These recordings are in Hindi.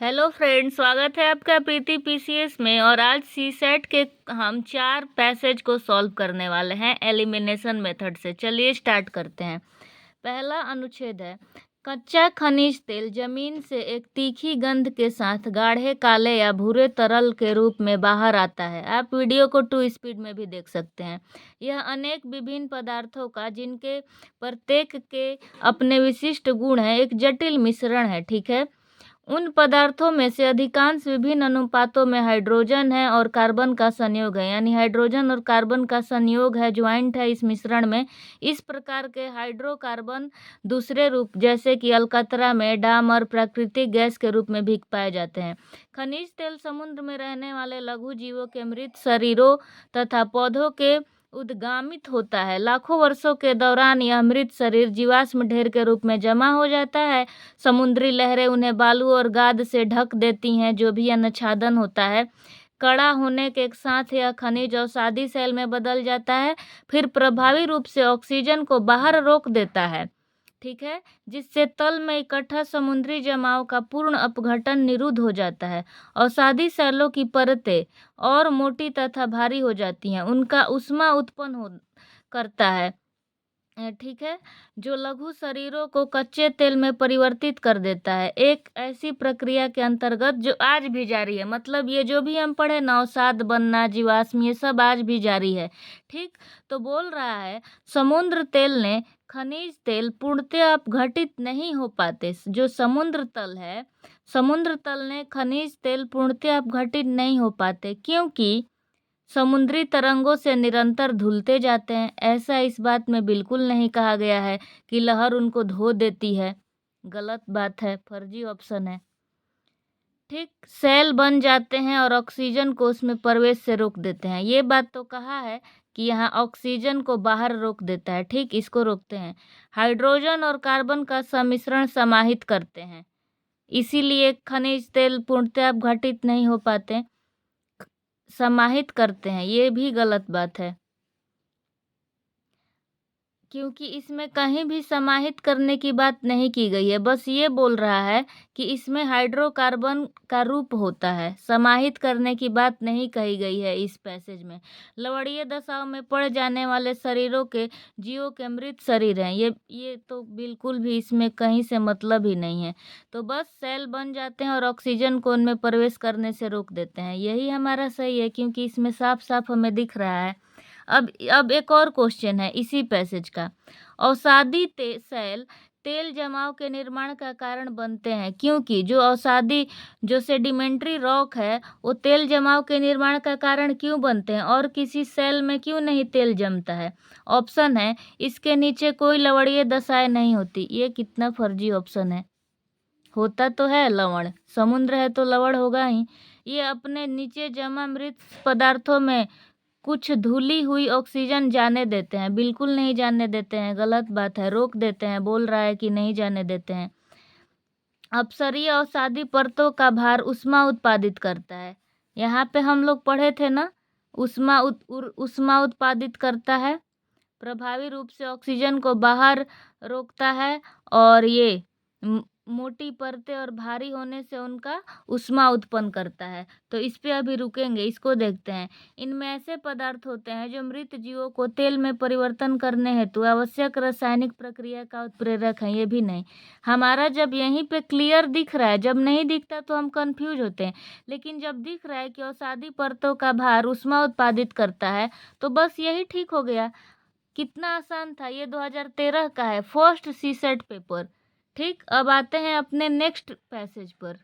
हेलो फ्रेंड, स्वागत है आपका प्रीति पीसीएस में। और आज सी सेट के हम 4 पैसेज को सॉल्व करने वाले हैं एलिमिनेशन मेथड से। चलिए स्टार्ट करते हैं। पहला अनुच्छेद है, कच्चा खनिज तेल जमीन से एक तीखी गंध के साथ गाढ़े काले या भूरे तरल के रूप में बाहर आता है। आप वीडियो को 2 स्पीड में भी देख सकते हैं। यह अनेक विभिन्न पदार्थों का, जिनके प्रत्येक के अपने विशिष्ट गुण हैं, एक जटिल मिश्रण है। ठीक है, उन पदार्थों में से अधिकांश विभिन्न अनुपातों में हाइड्रोजन है और कार्बन का संयोग है, यानी हाइड्रोजन और कार्बन का संयोग है, ज्वाइंट है इस मिश्रण में। इस प्रकार के हाइड्रोकार्बन दूसरे रूप जैसे कि अलकतरा में डामर प्राकृतिक गैस के रूप में भी पाए जाते हैं। खनिज तेल समुद्र में रहने वाले लघु जीवों के मृत शरीरों तथा पौधों के उद्गामित होता है। लाखों वर्षों के दौरान यह मृत शरीर जीवाश्म ढेर के रूप में जमा हो जाता है। समुद्री लहरें उन्हें बालू और गाद से ढक देती हैं, जो भी अनुच्छादन होता है। कड़ा होने के साथ यह खनिज अवसादी सेल में बदल जाता है, फिर प्रभावी रूप से ऑक्सीजन को बाहर रोक देता है। ठीक है, जिससे तल में इकट्ठा समुद्री जमाव का पूर्ण अपघटन निरुद्ध हो जाता है। अवसादी सेलों की परतें और मोटी तथा भारी हो जाती हैं, उनका ऊष्मा उत्पन्न हो करता है। ठीक है, जो लघु शरीरों को कच्चे तेल में परिवर्तित कर देता है। एक ऐसी प्रक्रिया के अंतर्गत जो आज भी जारी है, मतलब ये जो भी हम पढ़े नवसाद बनना, जीवाश्म, ये सब आज भी जारी है। ठीक, तो बोल रहा है समुद्र तेल ने खनिज तेल पूर्णतः अपघटित नहीं हो पाते। जो समुद्र तल है, समुद्र तल ने खनिज तेल पूर्णतः अपघटित नहीं हो पाते, क्योंकि समुद्री तरंगों से निरंतर धुलते जाते हैं। ऐसा इस बात में बिल्कुल नहीं कहा गया है कि लहर उनको धो देती है। गलत बात है, फर्जी ऑप्शन है। ठीक, सेल बन जाते हैं और ऑक्सीजन को उसमें प्रवेश से रोक देते हैं। ये बात तो कहा है कि यहाँ ऑक्सीजन को बाहर रोक देता है। ठीक, इसको रोकते हैं। हाइड्रोजन और कार्बन का सम्मिश्रण समाहित करते हैं, इसीलिए खनिज तेल पूर्णतः अपघटित नहीं हो पाते। समाहित करते हैं, ये भी गलत बात है, क्योंकि इसमें कहीं भी समाहित करने की बात नहीं की गई है। बस ये बोल रहा है कि इसमें हाइड्रोकार्बन का रूप होता है, समाहित करने की बात नहीं कही गई है इस पैसेज में। लवणीय दशाओं में पड़ जाने वाले शरीरों के जीवों के मृत शरीर हैं, ये तो बिल्कुल भी इसमें कहीं से मतलब ही नहीं है। तो बस सेल बन जाते हैं और ऑक्सीजन को उनमें प्रवेश करने से रोक देते हैं, यही हमारा सही है, क्योंकि इसमें साफ साफ हमें दिख रहा है। अब एक और क्वेश्चन है इसी पैसेज का। अवसादी सेल तेल जमाव के निर्माण का कारण बनते हैं, क्योंकि जो सेडिमेंट्री रॉक है, वो तेल जमाव के निर्माण का कारण क्यों बनते हैं और किसी सेल में क्यों नहीं तेल जमता है। ऑप्शन है, इसके नीचे कोई लवणीय दशाएं नहीं होती। ये कितना फर्जी ऑप्शन है। होता तो है लवण, समुद्र है तो लवण होगा ही। ये अपने नीचे जमा मृत पदार्थों में कुछ धुली हुई ऑक्सीजन जाने देते हैं, बिल्कुल नहीं जाने देते हैं। गलत बात है, रोक देते हैं। बोल रहा है कि नहीं जाने देते हैं। अपसरीय अवसादी परतों का भार ऊष्मा उत्पादित करता है। यहाँ पे हम लोग पढ़े थे ना, ऊष्मा उत्पादित करता है, प्रभावी रूप से ऑक्सीजन को बाहर रोकता है, और ये मोटी परतें और भारी होने से उनका ऊष्मा उत्पन्न करता है। तो इस पे अभी रुकेंगे, इसको देखते हैं। इनमें ऐसे पदार्थ होते हैं जो मृत जीवों को तेल में परिवर्तन करने हेतु आवश्यक रासायनिक प्रक्रिया का उत्प्रेरक है। ये भी नहीं, हमारा जब यहीं पे क्लियर दिख रहा है, जब नहीं दिखता तो हम कंफ्यूज होते हैं, लेकिन जब दिख रहा है कि अवसादी परतों का भार ऊष्मा उत्पादित करता है, तो बस यही ठीक हो गया। कितना आसान था। ये 2013 का है, फर्स्ट सी सेट पेपर। ठीक, अब आते हैं अपने नेक्स्ट पैसेज पर।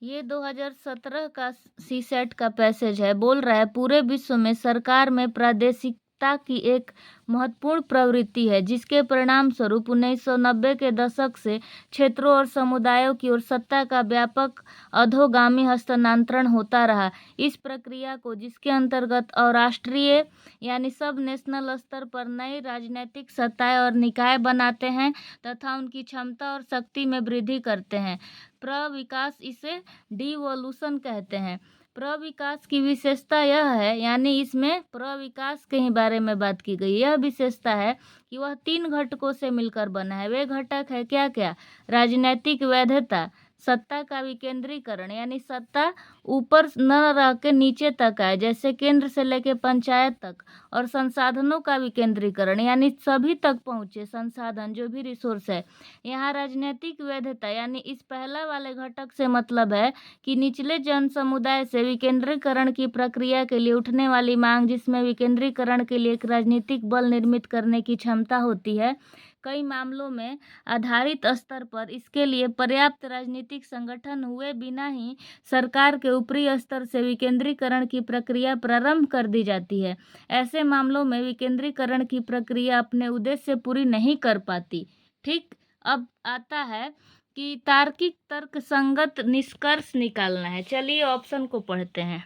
ये 2017 का सी सेट का पैसेज है। बोल रहा है, पूरे विश्व में सरकार में प्रादेशिकता की एक महत्वपूर्ण प्रवृत्ति है, जिसके परिणाम स्वरूप 1990 के दशक से क्षेत्रों और समुदायों की ओर सत्ता का व्यापक अधोगामी हस्तांतरण होता रहा। इस प्रक्रिया को, जिसके अंतर्गत अराष्ट्रीय यानी सब नेशनल स्तर पर नई राजनीतिक सत्ताएं और निकाय बनाते हैं तथा उनकी क्षमता और शक्ति में वृद्धि करते हैं, प्रविकास, इसे डिवोल्यूशन कहते हैं। प्रविकास की विशेषता यह है, यानी इसमें प्रविकास के ही बारे में बात की गई। यह विशेषता है कि वह 3 घटकों से मिलकर बना है। वे घटक है क्या क्या? राजनैतिक वैधता, सत्ता का विकेंद्रीकरण, यानी सत्ता ऊपर न रह के नीचे तक आए, जैसे केंद्र से लेके पंचायत तक। और संसाधनों का विकेंद्रीकरण, यानी सभी तक पहुँचे संसाधन, जो भी रिसोर्स है। यहाँ राजनीतिक वैधता, यानी इस पहला वाले घटक से मतलब है कि निचले जन समुदाय से विकेंद्रीकरण की प्रक्रिया के लिए उठने वाली मांग, जिसमें विकेंद्रीकरण के लिए एक राजनीतिक बल निर्मित करने की क्षमता होती है। कई मामलों में आधारित स्तर पर इसके लिए पर्याप्त राजनीतिक संगठन हुए बिना ही सरकार के ऊपरी स्तर से विकेंद्रीकरण की प्रक्रिया प्रारंभ कर दी जाती है। ऐसे मामलों में विकेंद्रीकरण की प्रक्रिया अपने उद्देश्य पूरी नहीं कर पाती। ठीक, अब आता है कि तार्किक तर्क संगत निष्कर्ष निकालना है। चलिए ऑप्शन को पढ़ते हैं।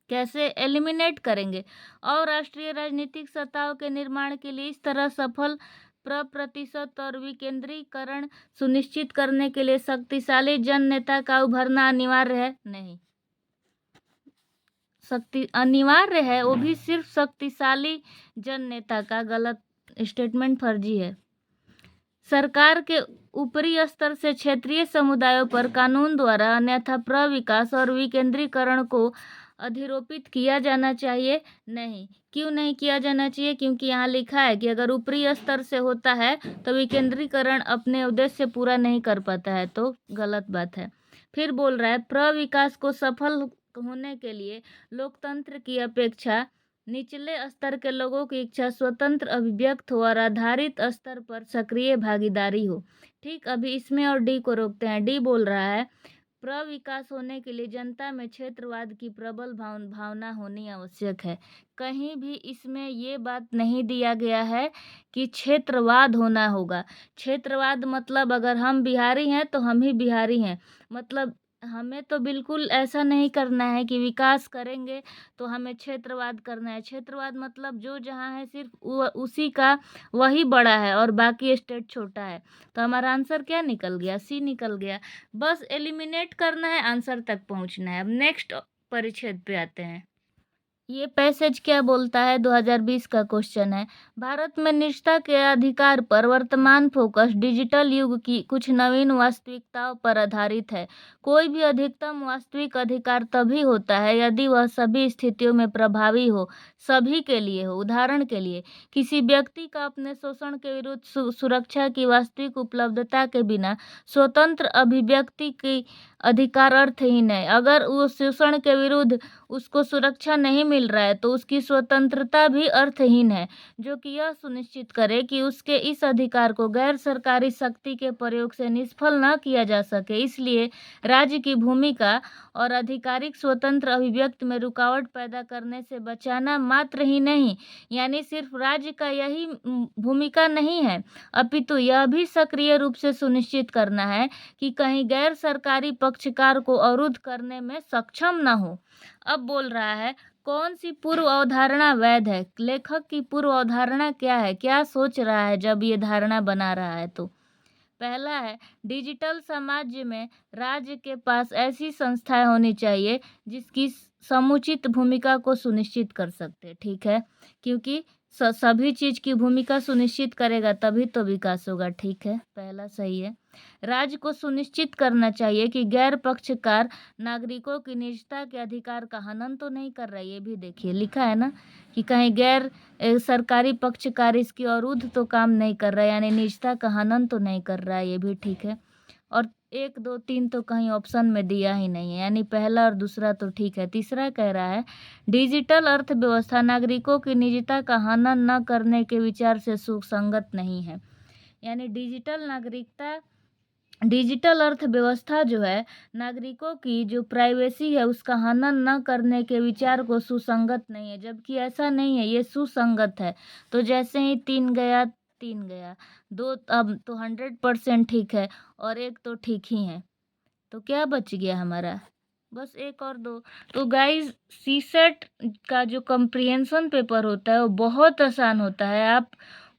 कैसे एलिमिनेट करेंगे? और राष्ट्रीय राजनीतिक सत्ताओं के निर्माण के लिए इस तरह सफल प्रतिशत और विकेंद्रीकरण सुनिश्चित करने के लिए शक्तिशाली जन नेता का उभरना अनिवार्य है? नहीं, अनिवार्य है, वो भी सिर्फ शक्तिशाली जन नेता का। गलत स्टेटमेंट, फर्जी है। सरकार के ऊपरी स्तर से क्षेत्रीय समुदायों पर कानून द्वारा अन्यथा प्रविकास और विकेंद्रीकरण को अधिरोपित किया जाना चाहिए? नहीं। क्यों नहीं किया जाना चाहिए? क्योंकि यहाँ लिखा है कि अगर ऊपरी स्तर से होता है तो विकेंद्रीकरण अपने उद्देश्य पूरा नहीं कर पाता है, तो गलत बात है। फिर बोल रहा है प्रविकास को सफल होने के लिए लोकतंत्र की अपेक्षा निचले स्तर के लोगों की इच्छा स्वतंत्र अभिव्यक्त हो और आधारित स्तर पर सक्रिय भागीदारी हो। ठीक, अभी इसमें और डी को रोकते हैं। डी बोल रहा है प्रविकास होने के लिए जनता में क्षेत्रवाद की प्रबल भावना होनी आवश्यक है। कहीं भी इसमें ये बात नहीं दिया गया है कि क्षेत्रवाद होना होगा। क्षेत्रवाद मतलब अगर हम बिहारी हैं तो हम ही बिहारी हैं, मतलब हमें तो बिल्कुल ऐसा नहीं करना है कि विकास करेंगे तो हमें क्षेत्रवाद करना है। क्षेत्रवाद मतलब जो जहाँ है सिर्फ उसी का वही बड़ा है और बाकी स्टेट छोटा है। तो हमारा आंसर क्या निकल गया? सी निकल गया। बस एलिमिनेट करना है, आंसर तक पहुंचना है। अब नेक्स्ट परिच्छेद पे आते हैं। ये पैसेज क्या बोलता है? 2020 का क्वेश्चन है। भारत में निजता के अधिकार पर वर्तमान फोकस डिजिटल युग की कुछ नवीन वास्तविकताओं पर आधारित है। कोई भी अधिकतम वास्तविक अधिकार तभी होता है यदि वह सभी स्थितियों में प्रभावी हो, सभी के लिए हो। उदाहरण के लिए, किसी व्यक्ति का अपने शोषण के विरुद्ध सुरक्षा की वास्तविक उपलब्धता के बिना स्वतंत्र अभिव्यक्ति की अधिकार अर्थहीन है। अगर वो शोषण के विरुद्ध उसको सुरक्षा नहीं मिल रहा है तो उसकी स्वतंत्रता भी अर्थहीन है, जो कि यह सुनिश्चित करे कि उसके इस अधिकार को गैर सरकारी शक्ति के प्रयोग से निष्फल न किया जा सके। इसलिए राज्य की भूमिका और आधिकारिक स्वतंत्र अभिव्यक्ति में रुकावट पैदा करने से बचाना मात्र ही नहीं, यानी सिर्फ राज्य का यही भूमिका नहीं है, अपितु यह भी सक्रिय रूप से सुनिश्चित करना है कि कहीं गैर सरकारी पक्षकार को अवरुद्ध करने में सक्षम न हो। अब बोल रहा है कौन सी पूर्व अवधारणा वैध है? लेखक की पूर्व अवधारणा क्या है? क्या सोच रहा है जब ये धारणा बना रहा है? तो पहला है डिजिटल समाज में राज्य के पास ऐसी संस्थाएं होनी चाहिए जिसकी समुचित भूमिका को सुनिश्चित कर सकते। ठीक है, क्योंकि सभी चीज की भूमिका सुनिश्चित करेगा तभी तो विकास होगा। ठीक है, पहला सही है। राज्य को सुनिश्चित करना चाहिए कि गैर पक्षकार नागरिकों की निजता के अधिकार का हनन तो नहीं कर रहा है। ये भी देखिए लिखा है ना कि कहीं गैर सरकारी पक्षकार इसकी अवरुद्ध तो काम नहीं कर रहा है, यानी निजता का हनन तो नहीं कर रहा है। ये भी ठीक है। और 1, 2, 3 तो कहीं ऑप्शन में दिया ही नहीं है, यानी पहला और दूसरा तो ठीक है। तीसरा कह रहा है डिजिटल अर्थव्यवस्था नागरिकों की निजता का हनन न करने के विचार से सुसंगत नहीं है, यानी डिजिटल अर्थव्यवस्था जो है नागरिकों की जो प्राइवेसी है उसका हनन न करने के विचार को सुसंगत नहीं है, जबकि ऐसा नहीं है, ये सुसंगत है। तो जैसे ही 3 गया 2 अब तो 100% ठीक है और 1 तो ठीक ही है, तो क्या बच गया हमारा? बस 1 और 2। तो गाइज सीसेट का जो कम्प्रीहेंशन पेपर होता है वो बहुत आसान होता है। आप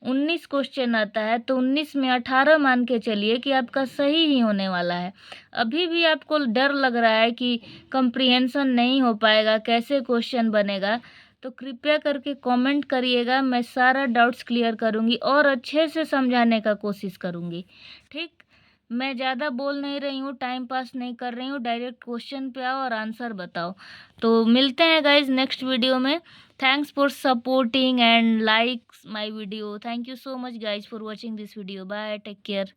19 क्वेश्चन आता है तो 19 में 18 मान के चलिए कि आपका सही ही होने वाला है। अभी भी आपको डर लग रहा है कि कम्प्रीहेंशन नहीं हो पाएगा, कैसे क्वेश्चन बनेगा, तो कृपया करके कमेंट करिएगा। मैं सारा डाउट्स क्लियर करूँगी और अच्छे से समझाने का कोशिश करूँगी। ठीक, मैं ज़्यादा बोल नहीं रही हूँ, टाइम पास नहीं कर रही हूँ, डायरेक्ट क्वेश्चन पे आओ और आंसर बताओ। तो मिलते हैं गाइज़ नेक्स्ट वीडियो में। Thanks for supporting and likes my video. Thank you so much guys for watching this video. Bye, take care.